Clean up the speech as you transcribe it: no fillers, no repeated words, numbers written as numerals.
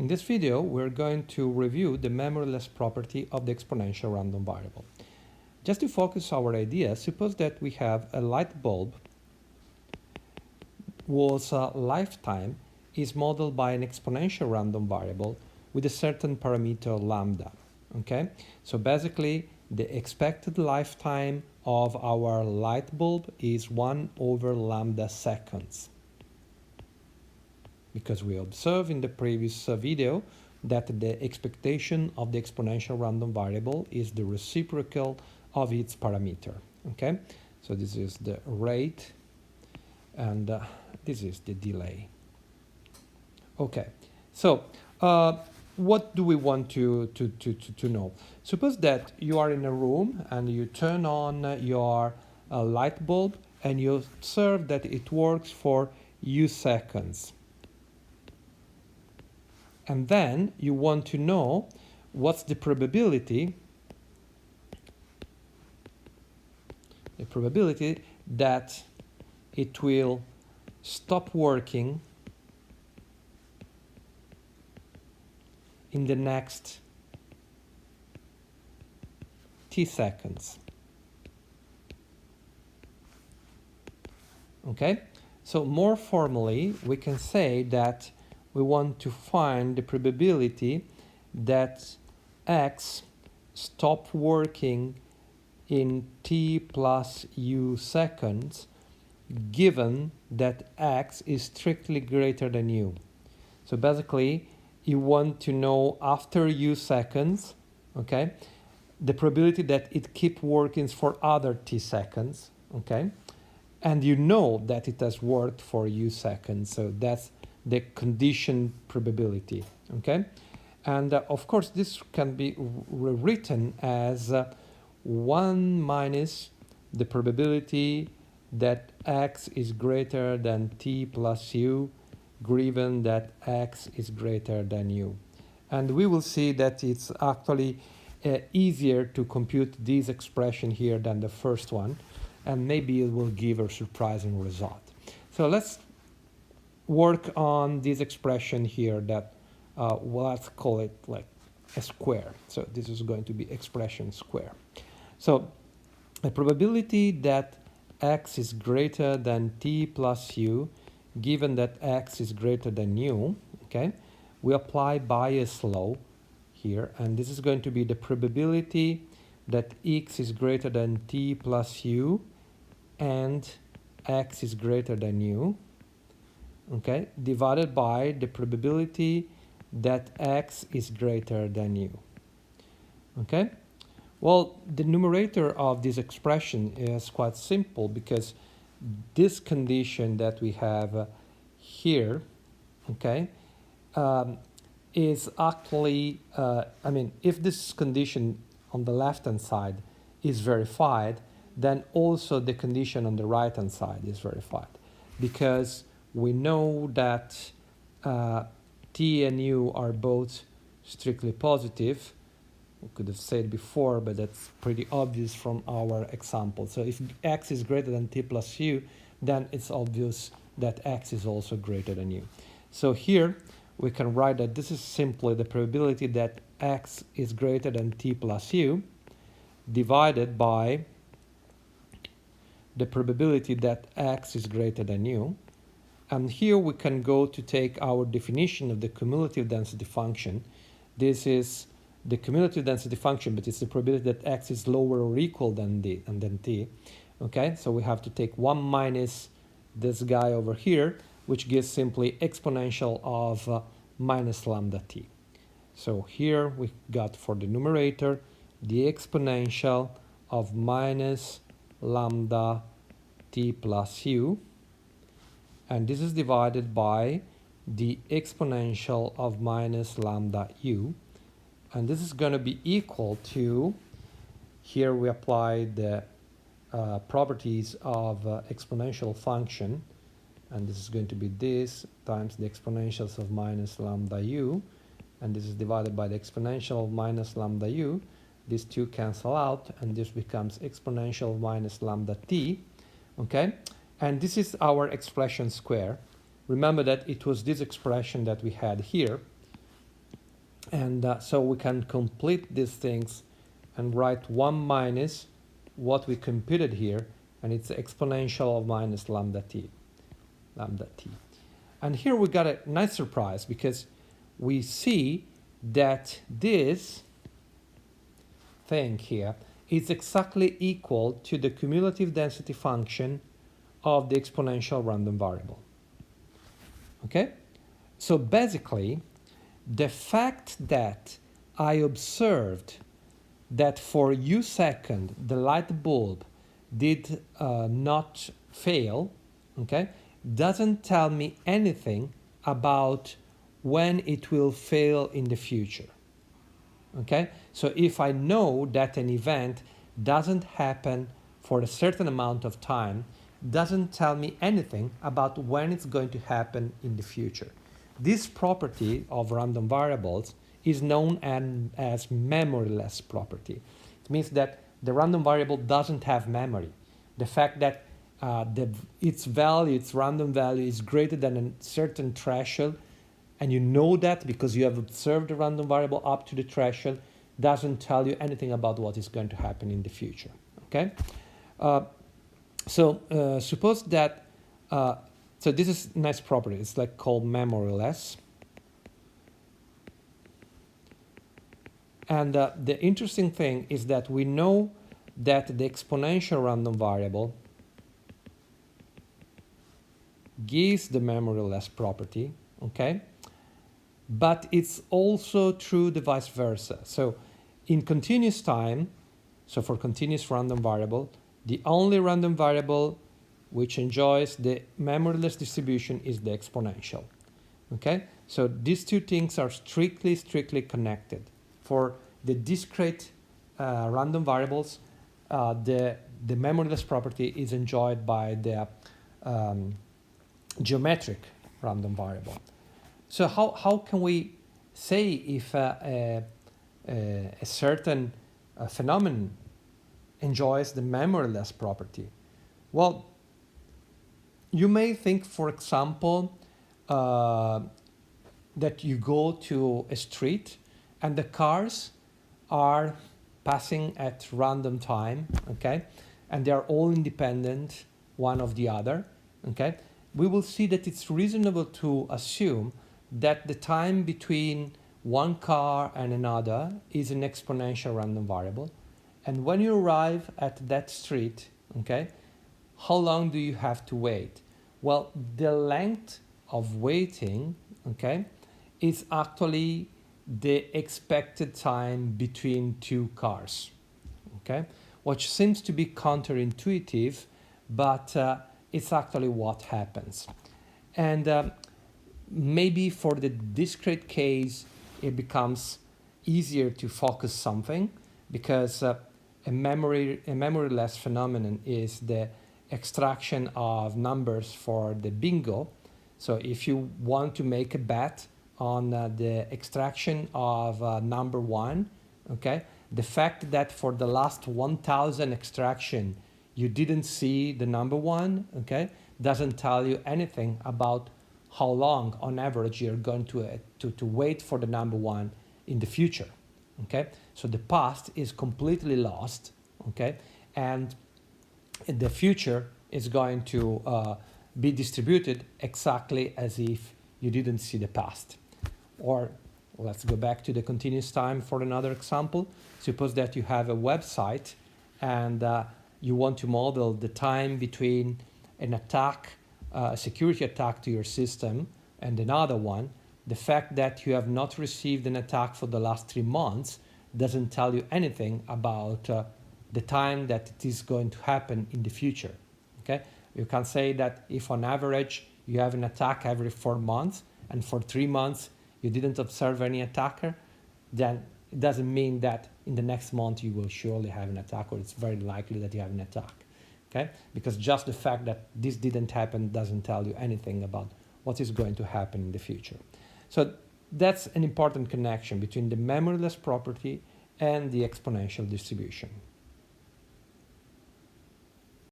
In this video, we're going to review the memoryless property of the exponential random variable. Just to focus our idea, suppose that we have a light bulb whose lifetime is modeled by an exponential random variable with a certain parameter lambda. Okay, so basically the expected lifetime of our light bulb is 1 over lambda seconds. Because we observed in the previous video that the expectation of the exponential random variable is the reciprocal of its parameter. Okay, so this is the rate and this is the delay. Okay, so what do we want to know? Suppose that you are in a room and you turn on your light bulb and you observe that it works for u seconds. And then you want to know what's the probability that it will stop working in the next t seconds. Okay, so more formally we can say that we want to find the probability that x stop working in t plus u seconds given that x is strictly greater than u. So basically you want to know after u seconds, okay, the probability that it keep working for other t seconds, okay, and you know that it has worked for u seconds, so that's the condition probability, okay, and of course this can be rewritten as 1 minus the probability that x is greater than t plus u given that x is greater than u. And we will see that it's actually easier to compute this expression here than the first one, and maybe it will give a surprising result. So let's work on this expression here that well, let's call it like a square. So this is going to be expression square. So the probability that x is greater than t plus u given that x is greater than u, okay, we apply Bayes' law here, and this is going to be the probability that x is greater than t plus u and x is greater than u, okay, divided by the probability that x is greater than u. Okay, well, the numerator of this expression is quite simple because this condition that we have here, okay, is actually, I mean, if this condition on the left-hand side is verified, then also the condition on the right-hand side is verified, because we know that t and u are both strictly positive. We could have said before, but that's pretty obvious from our example. So if x is greater than t plus u, then it's obvious that x is also greater than u. So here we can write that this is simply the probability that x is greater than t plus u divided by the probability that x is greater than u. And here we can go to take our definition of the cumulative density function. This is the cumulative density function, but it's the probability that x is lower or equal than t. Okay, so we have to take 1 minus this guy over here, which gives simply exponential of minus lambda t. So here we got for the numerator the exponential of minus lambda t plus u, and this is divided by the exponential of minus lambda u. And this is going to be equal to, here we apply the properties of exponential function, and this is going to be this times the exponentials of minus lambda u, and this is divided by the exponential of minus lambda u. These two cancel out, and this becomes exponential minus lambda t, okay? And this is our expression square. Remember that it was this expression that we had here, And so we can complete these things and write 1 minus what we computed here, and it's exponential of minus lambda t. And here we got a nice surprise, because we see that this thing here is exactly equal to the cumulative density function of the exponential random variable. Okay? So basically, the fact that I observed that for u second the light bulb did not fail, okay, doesn't tell me anything about when it will fail in the future. Okay, so if I know that an event doesn't happen for a certain amount of time, doesn't tell me anything about when it's going to happen in the future. This property of random variables is known as memoryless property. It means that the random variable doesn't have memory. The fact that its value, its random value, is greater than a certain threshold, and you know that because you have observed the random variable up to the threshold, doesn't tell you anything about what is going to happen in the future. Okay? Suppose that, so this is a nice property. It's like called memoryless. And the interesting thing is that we know that the exponential random variable gives the memoryless property, okay? But it's also true the vice versa. So in continuous time, so for continuous random variable, the only random variable which enjoys the memoryless distribution is the exponential. Okay? So these two things are strictly connected. For the discrete random variables, the memoryless property is enjoyed by the geometric random variable. So how can we say if a certain phenomenon enjoys the memoryless property? Well, you may think, for example, that you go to a street and the cars are passing at random time, okay? And they are all independent one of the other, okay? We will see that it's reasonable to assume that the time between one car and another is an exponential random variable. And when you arrive at that street, okay, how long do you have to wait? Well, the length of waiting, okay, is actually the expected time between two cars, okay, which seems to be counterintuitive, but it's actually what happens. And maybe for the discrete case, it becomes easier to focus something, because a memoryless phenomenon is the extraction of numbers for the bingo. So if you want to make a bet on the extraction of number 1, okay, the fact that for the last 1,000 extraction you didn't see the number 1, okay, doesn't tell you anything about how long on average you're going to wait for the number 1 in the future, okay? So the past is completely lost, okay? And the future is going to be distributed exactly as if you didn't see the past. Or let's go back to the continuous time for another example. Suppose that you have a website and you want to model the time between an attack, a security attack to your system and another one. The fact that you have not received an attack for the last 3 months doesn't tell you anything about the time that it is going to happen in the future. Okay? You can say that if on average you have an attack every 4 months and for 3 months you didn't observe any attacker, then it doesn't mean that in the next month you will surely have an attack, or it's very likely that you have an attack. Okay? Because just the fact that this didn't happen doesn't tell you anything about what is going to happen in the future. So that's an important connection between the memoryless property and the exponential distribution.